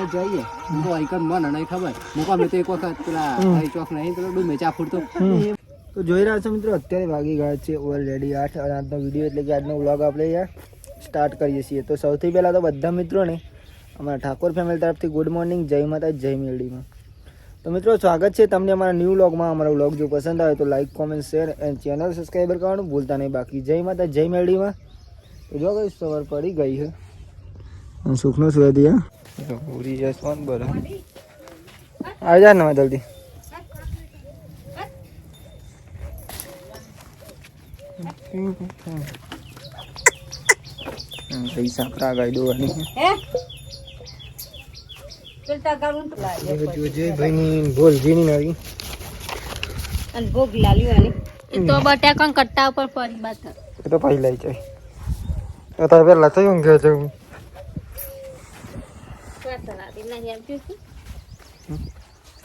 ને જઈએ હું આઈકન મને નહીં ખબર મૂકો મેં તો એક વખત પેલા ચોક નહીં પેલો ડૂમે ચા ફૂટતો તો જોઈ રહ્યા છો મિત્રો અત્યારે વાગી ગયા છે ઓલરેડી 8 અને આજનો વિડીયો એટલે કે આજનો વ્લોગ આપણે યાર સ્ટાર્ટ કરીએ છીએ તો સૌથી પહેલાં તો બધા મિત્રોને અમારા ઠાકોર ફેમિલી તરફથી ગુડ મોર્નિંગ જય માતા જય મેરડીમાં. તો મિત્રો સ્વાગત છે તમને અમારા ન્યૂ વ્લોગમાં. અમારો વ્લોગ જો પસંદ આવે તો like comment share and channel subscriber કરવાનું ભૂલતા નહીં. બાકી જય માતા જય મેરડીમાં. તો જો કઈ સવાર પડી ગઈ છે સુખનો સુધી હા પૂરી જસવાન બરાબર આવી જાય ને જલ્દી પૈસા આપણા ગાઈ દોવાની જોજે ભાઈની ભોલજીની નવી અને ભોગ લાલ્યું તો બટાકા કટ્ટા ઉપર પડી બાત એ તો પહેલા જાય તો તારે પહેલા થઈ ઊંઘે છે હું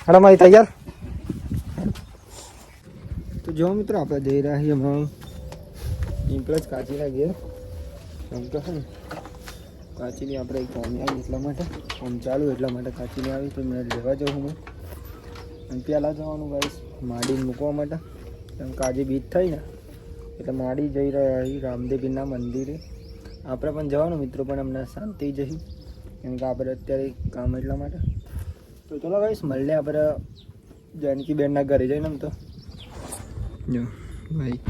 હાલો મારી તૈયાર. તો જો મિત્રો આપણે જઈ રહ્યા છીએ હમણાં ઇમ્પ્રેસ કાચીના ઘેર એમ તો છે ને કાચીની આપણે એક કામી આવી એટલા માટે આમ ચાલુ એટલા માટે કાચીની આવી તો મેં લેવા જાઉં હું અને પહેલાં જવાનું ગાઈશ માડી મૂકવા માટે કેમ કે આજે બીજ થઈ ને એટલે માડી જઈ રહ્યા છીએ રામદેવીના મંદિરે. આપણે પણ જવાનું મિત્રો પણ અમને શાંતિ જઈ કેમ કે આપણે અત્યારે કામ એટલા માટે. તો ચલો ગાઈશ મળીએ આપણે જાનકી બેનના ઘરે જઈને એમ તો જો ભાઈ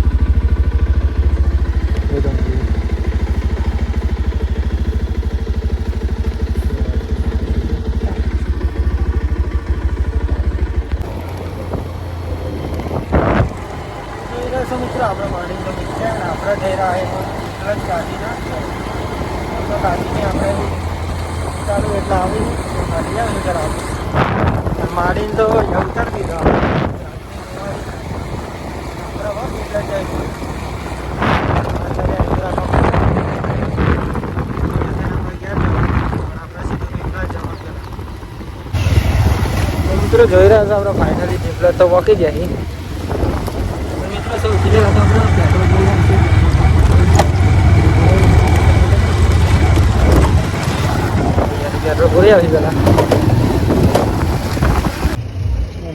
મિત્રો આપણે માણી તો છે અને આપણે જઈ રહ્યા પ્લસ કાઢીના તો કાઢીને આપણે ચાલુ એટલે આવી કાઢી આવે જરા આવી માડીને તો ઉતાર દીધા મિત્રો જોઈ રહ્યા હતા આપણે ફાઇનલી જેટલા તો વકી જાય મિત્રો સૌથી પહેલાં તો આપણે પેટ્રોલ પૂરી આવી પહેલાં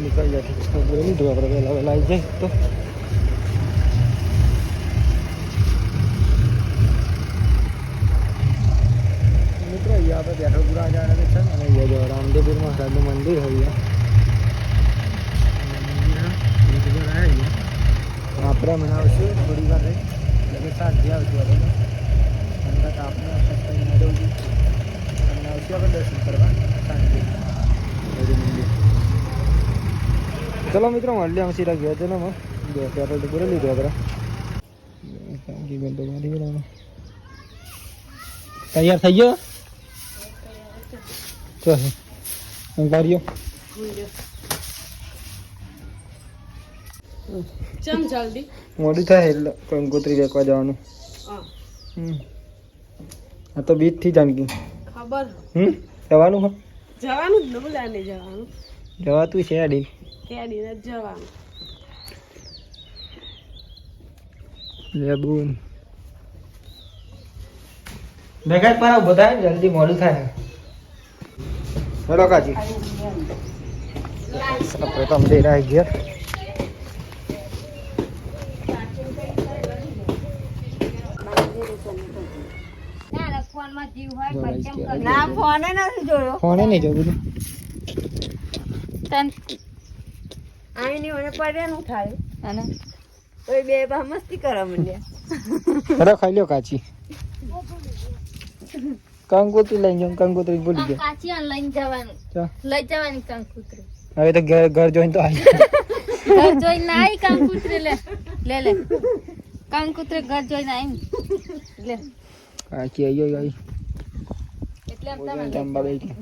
નીકળી જાય પૂરી લીધું આપણે પહેલાં વહેલા આવી જાય તો મિત્રો અહીંયા આપણે પેટ્રોલ પૂરા જવાના છે અને અહીંયા જો રામદેવપુર મહારાજનું મંદિર હોય આપણે મનાવશું થોડી વાર રહી એટલે સાંજે આવશું આપણે ઠંડા તાપને સસ્તા મેળવશું અને આવશું આપણે દર્શન કરવા સાંજે મંદિર. ચલો મિત્રો મળીએ અમે સીધા ગયા છે ને પેટ્રોલ તો પૂરે લીધું આપણે તૈયાર થઈ ગયો અંગારીઓ ચમ જલ્દી મોડું થાય એટલે કંકોત્રી વેકવા જવાનું. આ તો બીજ થી જાણકી ખબર જવાનું હા જવાનું જ નબળા ને જવાનું જવાતું છે આડી કેડી ને જવાનું લેબુન ભેગા પર બધા જલ્દી મોડું થાય. હેલો કાજી પ્રથમ દઈ રહ્યા ઘેર ના ફોને નથી જોયો ફોને નહીં જોયું આઈ ની મને પડ્યાનું થાય અને કોઈ બે બા મસ્તી કરવા માંડ્યા. હેલો ખાઈ લ્યો કાચી કંકોત્રી લઈ જાઉં કંકોત્રી ભૂલી ગયા કાચી લઈને જવાનું લઈ જવાની કંકુતરી હવે તો ઘર જોઈને તો આવી ઘર જોઈને આવી કંકુતરી લે લે લે કંકુતરી ઘર જોઈને આવી લે કાચી આવી એટલે એમ જમવા બેઠી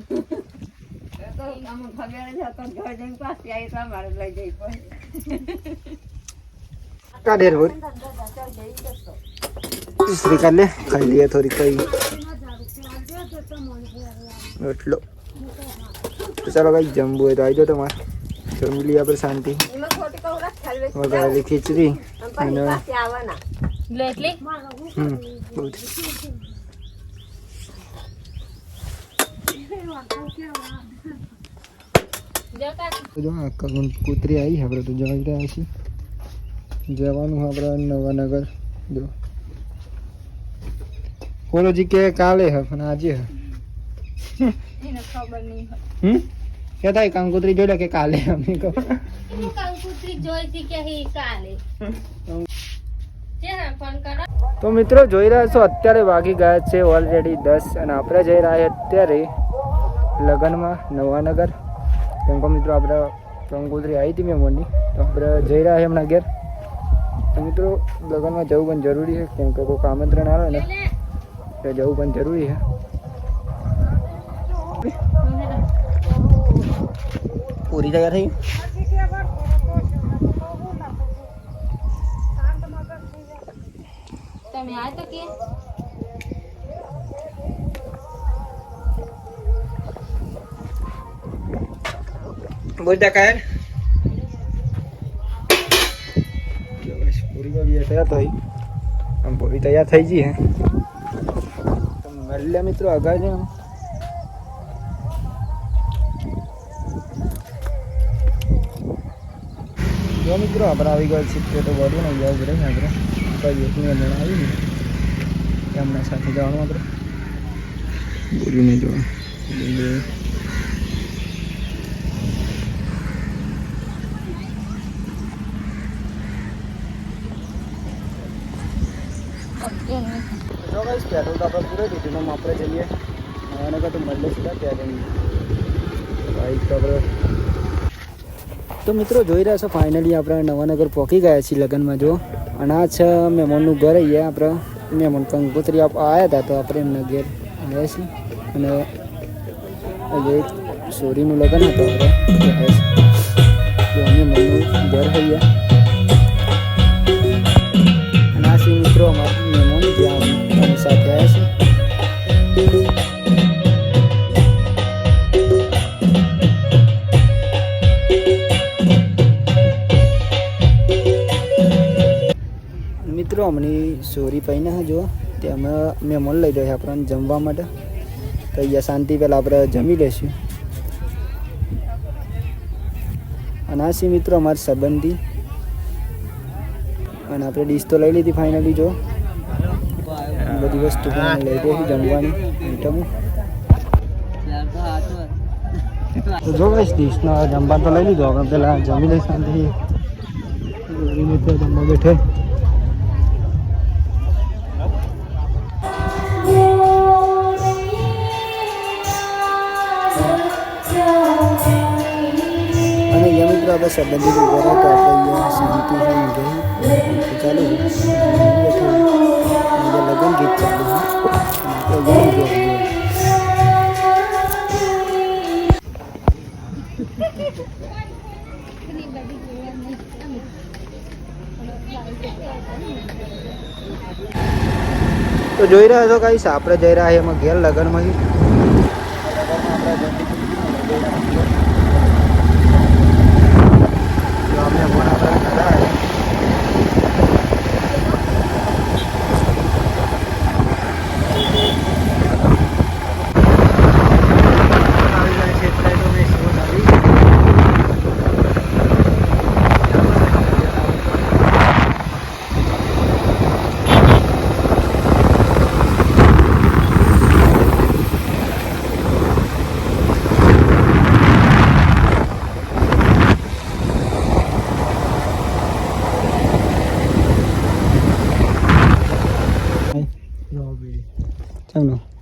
તો આમ ખબર જ હતો ઘર જઈને પાછી આવી તો મારે લઈ જઈ પડે કાઢેર બોલ ઇસ્ત્રી કર લે ખાઈ લઈએ થોડી કઈ એટલો તો ચાલો કઈ જમવું હોય તો આવી જાઓ તમારે જમી લઈએ આપણે શાંતિ વઘારેલી ખીચડી અને તો જો આ કૂતરી આવી આપણે તો જઈ રહ્યા છીએ જવાનું આપણે નવાનગર જો કોલોજી કે કાલે હે પણ આજે હે એને ખબર નહીં હોય કે થાય કંકોત્રી જોડે કે કાલે અમે કહો હું કંકુત્રી જોઈતી કે હી કાલે ચેરા ફોન કરો તો મિત્રો જોઈ રહ્યા છો અત્યારે વાગી ગયા છે ઓલરેડી 10 અને આપણે જઈ રહ્યા અત્યારે લગનમાં નવાનગર કેમ કે મિત્રો આપણે કંકોત્રી આવી હતી મેમોની તો આપણે જઈ રહ્યા હમણાં ઘેર તો મિત્રો લગનમાં જવું પણ જરૂરી છે કેમ કે કોઈ આમંત્રણ આવે ને તો જવું પણ જરૂરી છે પૂરી તૈયાર થઈ તમે આ તો કે બોલતા કાય પૂરી માં બી તૈયાર થઈ આમ પૂરી તૈયાર થઈ ગઈ હે તો મળ્યા મિત્રો આગળ છે જો મિત્રો આપણે આવી ગયા છીએ તો બોલું ને જવું પડે ને આપણે કઈ એકની હમણાં આવી ને એમના સાથે જવાનું આપણે બોલીને જવાનું જો ગાઈસ પેટ્રોલ તો આપણે પૂરે દીધું ને આપણે જઈએ નવાનગર તો મળે સીધા ત્યાં બાઈક તો આપણે તો મિત્રો જોઈ રહ્યા છો ફાઇનલી આપણે નવાનગર પહોંચી ગયા છીએ લગ્નમાં જો અને આ છે મહેમાનનું ઘર અહીંયા આપણે મહેમાન કંકોત્રી આવ્યા હતા તો આપણે એમના ઘેર આવ્યા છીએ અને અહીંયા સોરીનું લગ્ન હતું આપણે તો અમે મહેમાનનું ઘર અહીંયા અને આ છે મિત્રો અમારા મહેમાન જે અમારી સાથે આવ્યા છે મિત્રો હમણાં સોરી પૈને જો તેમાં મહેમાન લઈ જાય આપણને જમવા માટે તો અહીંયા શાંતિ પહેલાં આપણે જમી લઈશું અને આ છે મિત્રો અમારા સંબંધી અને આપણે ડીશ તો લઈ લીધી ફાઇનલી જો બધી વસ્તુ પણ લઈ જઈશું જમવાની આઈટમો તો જો બસ ડીશનો જમવાનું તો લઈ લીધું આપણે પહેલાં જમી લઈ શાંતિ મિત્રો જમવા બેઠે અને અહીંયા મિત્રો આપણે સંબંધી ઘરે તો આપણે અહીંયા શાંતિથી ગઈ ચાલુ અહીંયા લગ્ન ગીત ચાલુ આપણે અહીંયા તો જોઈ રહ્યા છો ગાઈસ આપણે જઈ રહ્યા છીએ એમાં ઘેર લગ્નમાં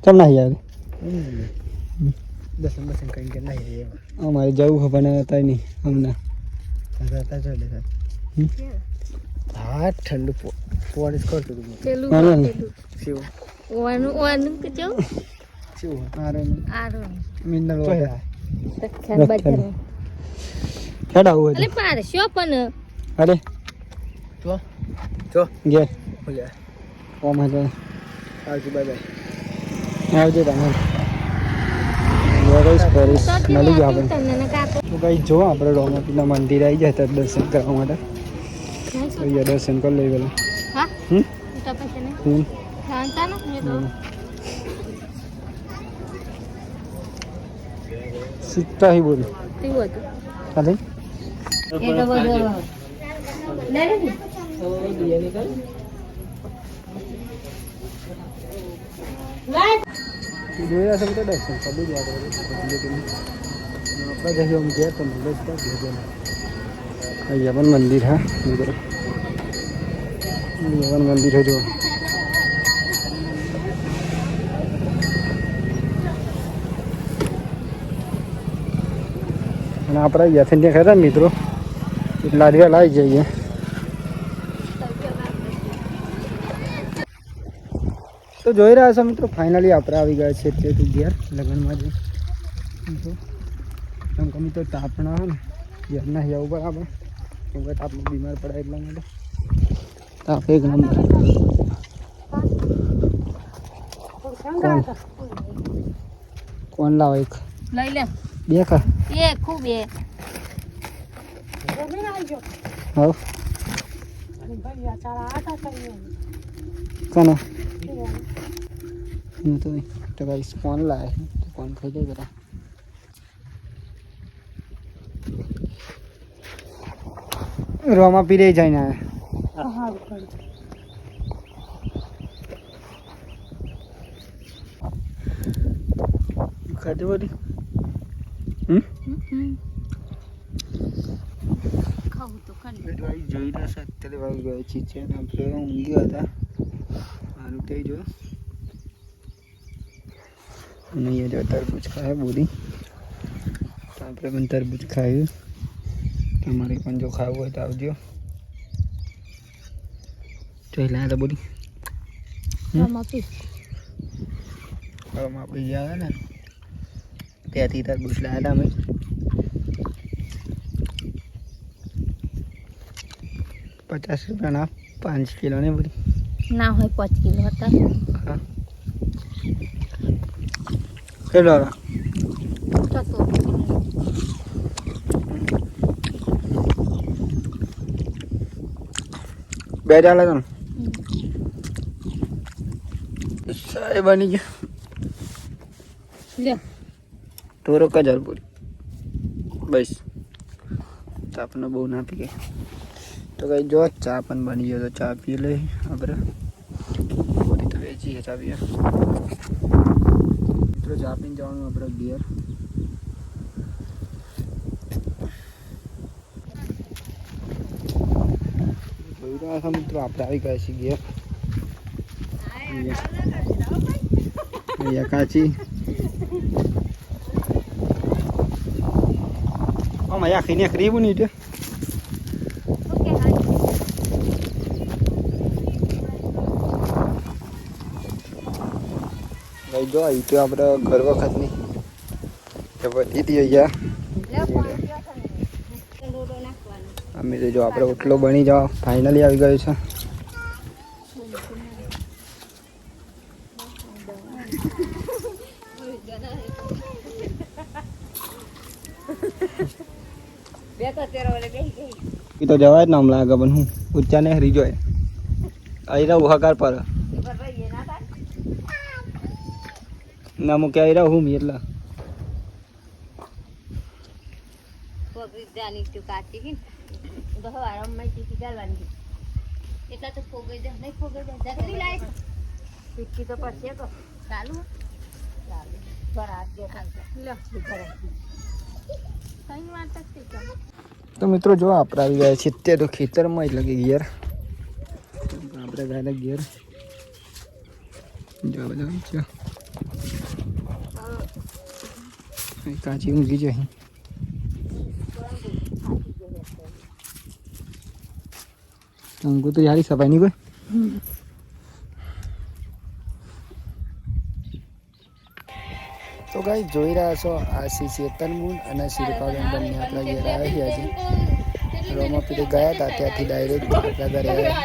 ચમ નહીં આવે દર્શન કઈ કે નહીં અમારે જવું ખબર હતા નહીં હમણાં હા ઠંડુ પોણી કરતું મિનરલ ખેડાવું હતું અરે જો ઘેર ઓમ હતો આવજો બાય બાય આવજો તમે મળી ગયો આપણે તો કઈ જો આપણે રોમાપીના મંદિર આવી જાય ત્યારે દર્શન કરવા માટે અહીંયા દર્શન કરી લઈ પેલા શીખતા હી બોલ કેવું હતું ચાલે એટલો બધો લે લે જોયા છે તો દર્શન કબી જ યાદ આવે આપણે જઈએ આમ ગયા તો મગજ ક્યાં ભેગો ના અહીંયા પણ મંદિર હા મિત્રો અહીંયા પણ મંદિર જો અને આપણે અહીંયાથી ત્યાં ખરા મિત્રો એટલા દિવસ લાવી જઈએ તો જોઈ રહ્યા છો મિત્રો ફાઇનલી આપણે આવી ગયા છે એટલે તું ઘેર લગ્નમાં જઈ એમ કે મિત્રો તાપ ના હોય ને ઘેર ના જવું બરાબર કેમ કે તાપમાં બીમાર પડે એટલા માટે તાપ એક નંબર કોણ લાવો એક લઈ લે બે ખા એ ખૂબ એ હા કાના તો ગાઈસ કોણ લાવે કોણ ખાઈ જાય બધા રોમાં પીરે જાય ને ખાધું બધી ખાવું તો ખાલી જોઈ રહ્યા છે અત્યારે વાગી ગયા છે ને આપણે ઊંઘ્યા હતા સારું થઈ જો અને અહીંયા જો તરબૂચ ખાય બોરી આપણે પણ તરબૂચ ખાયું તમારે પણ જો ખાવું હોય તો આવજો જોઈ લાયા હતા બોરી આપી આપણે ગયા હતા ને ત્યાંથી તરબૂચ લાયા હતા અમે 50 રૂપિયાના 5 કિલો ને બોરી ના હોય 5 કિલો હતા હા કેટલો હતા બે ચાલે તો સાહેબ બની ગયા લે તોરો કજર પૂરી બસ તાપને બહુ ના પીએ તો કઈ જો ચા પણ બની ગયો તો ચા પી લઈ આપણે પૂરી તો વેચીએ ચા પીએ મિત્રો ચા પીને જવાનું આપણે ઘેર જોઈ રહ્યા છો મિત્રો આપણે આવી ગયા છીએ ઘેર અહીંયા કાચી અહીંયા ખીને ખરીબું નહીં તે ભાઈ જો આવી તો આપણે ઘર વખતની કે બધી હતી અહીંયા અમે તો જો આપણે ઓટલો બની જાવ ફાઇનલી આવી ગયો છે એ તો જવાય જ નામ લાગે પણ હું ઊંચા ને હરી જોય અહીં રહું હકાર પર ના મૂકે અહીં રહું હું એટલા તો મિત્રો જો આપણે આવી ગયા છીએ તે તો ખેતરમાં એટલે કે ઘેર આપણે ગયા ઘેર જો બધા કાચી ઊંઘી જાય ઊંઘું તો યારી સફાઈ નહીં કોઈ તો ગાઈ જોઈ રહ્યા છો આ શ્રી ચેતનબુન અને શિલ્પાબેન બંને આપણા ઘેર આવ્યા છે રોમાં પીરે ગયા હતા ત્યાંથી ડાયરેક્ટ આપણા ઘરે આવ્યા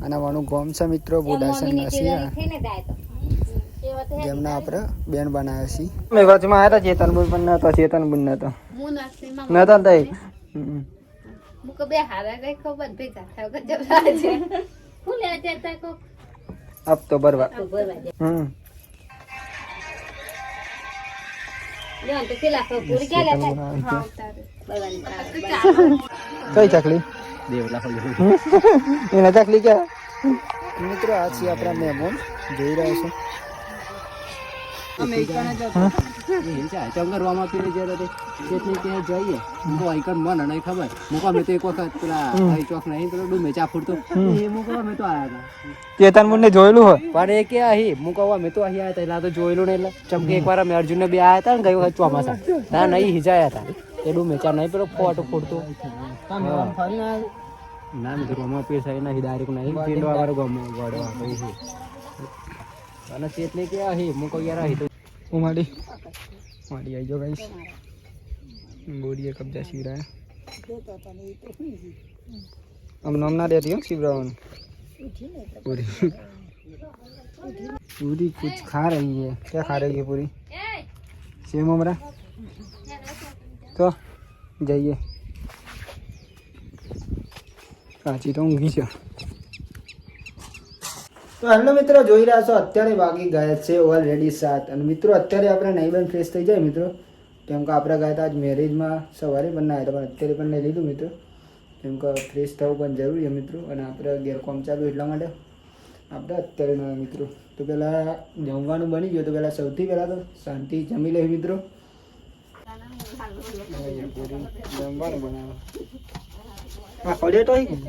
અને મારું ગામ છે મિત્રો બુડાસન નસિયા જેમના આપણે બેન બનાવ્યા છીએ મેં વચમાં આવ્યા હતા ચેતનબુન પણ નતો ચેતનબુન નતો નતો તઈ अब तो बर्बाद કઈ ચકલી દેવલા હોય એના ચકલી ક્યાં મિત્રો આ છે આપણા મહેમાન જોઈ રહ્યા છો ચમકર રોમા પીને જયારે ચેતની કે જઈએ મુકો આઈકન મને નહીં ખબર મુકો મેં તો એક વખત પેલા આઈ ચોક નહીં પેલો ડુમે ચા ફૂટતો એ મુકો મેં તો આયા હતા ચેતન મુન્ને જોયેલું હોય પણ એ કે અહીં મુકો મેં તો અહીં આયા હતા એટલે આ તો જોયેલું નહીં એટલે ચમકે એકવાર અમે અર્જુનને બે આયા હતા ને ગયું વખત ચોમાસા ના નહીં હિજાયા હતા એ ડુમે ચા નહીં પેલો ફોટો ફૂટતો ના મેં તો રોમા પીર સાઈ નહીં ડાયરેક્ટ નહીં પીંડો વાળો ગમો ગોડવા કઈ છે અને ચેતની કે અહીં મુકો યાર અહીં તો હું માડી આવી જો ગાઈસ બોડીએ કબજા શિવરાય हम नाम ना देती हूँ शिवरावन पूरी पूरी कुछ खा रही है क्या खा रही है पूरी सेम उमरा तो जाइए કાચી તો ઊંઘી છે તો હેલો મિત્રો જોઈ રહ્યા છો અત્યારે વાગી ગયા છે ઓલરેડી 7 અને મિત્રો અત્યારે આપણે નહીં બન ફ્રેશ થઈ જાય મિત્રો કેમ કે આપણે ગયા હતા આજ મેરેજમાં સવારે પણ ના હતા પણ અત્યારે પણ નહીં લીધું મિત્રો કેમ કે ફ્રેશ થવું પણ જરૂરી છે મિત્રો અને આપણે ઘેર કામ ચાલુ એટલા માટે આપણે અત્યારે ના મિત્રો તો પહેલાં જમવાનું બની ગયું તો પહેલાં સૌથી પહેલાં તો શાંતિ જમી લે મિત્રો જમવાનું બનાવો હા પડે તો આવી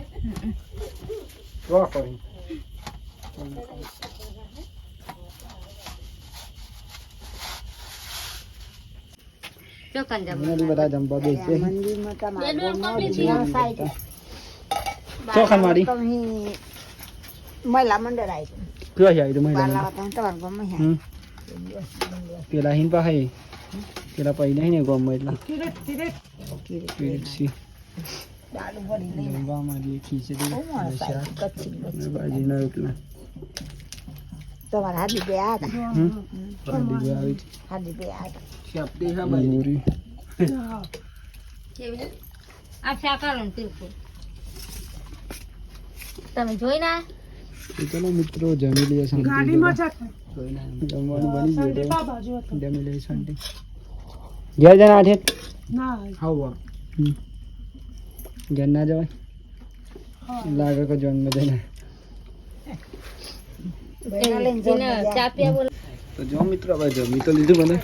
વાહ કરી બધા જમવા બેસે ચોખા મારી મહિલા મંડળ આવી કયો આવી તો મહિલા પેલા હિન પાસે પેલા પૈ નહીં ને ગામમાં એટલા જમવામાં ખીચડી બાજીના રોટલા તમારા હાદી બે આવ્યા હાદી બે આવી હાદી બે આવ્યા પૂરી તમે જોઈ ના ચલો મિત્રો જમી લઈએ જમવાનું બની ગયું જમી લઈએ શાંતિ ઘેર જણા આઠે હા ઘેર ના જવાય લાગે કે જન્મ જઈને તો જો મિત્રો હવે જમી તો લીધું મને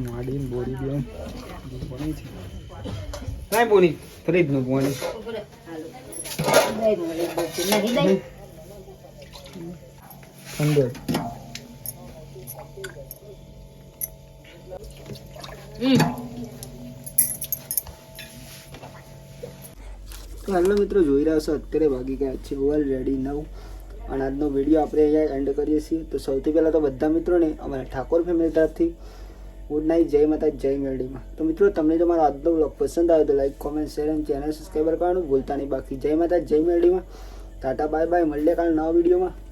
માડી બોરી બે બની છે કાંઈ બોની ફરીદ નું બોની ઠંડો તો હેલો મિત્રો જોઈ રહ્યા છો અત્યારે વાગી ગયા છે ઓલરેડી 9 અને આજનો વિડીયો આપણે અહીંયા એન્ડ કરીએ છીએ તો સૌથી પહેલાં તો બધા મિત્રોને અમારા ઠાકોર ફેમિલી તરફથી ગુડ નાઇટ જય માતા જય મેરડીમાં તો મિત્રો તમને જો મારો આજનો બ્લોગ પસંદ આવ્યો તો લાઈક કોમેન્ટ શેર અને ચેનલ સબસ્ક્રાઈબર કરવાનું ભૂલતા નહીં બાકી જય માતા જય મેરડીમાં ટાટા બાય બાય મળીએ કાલ નવા વિડીયોમાં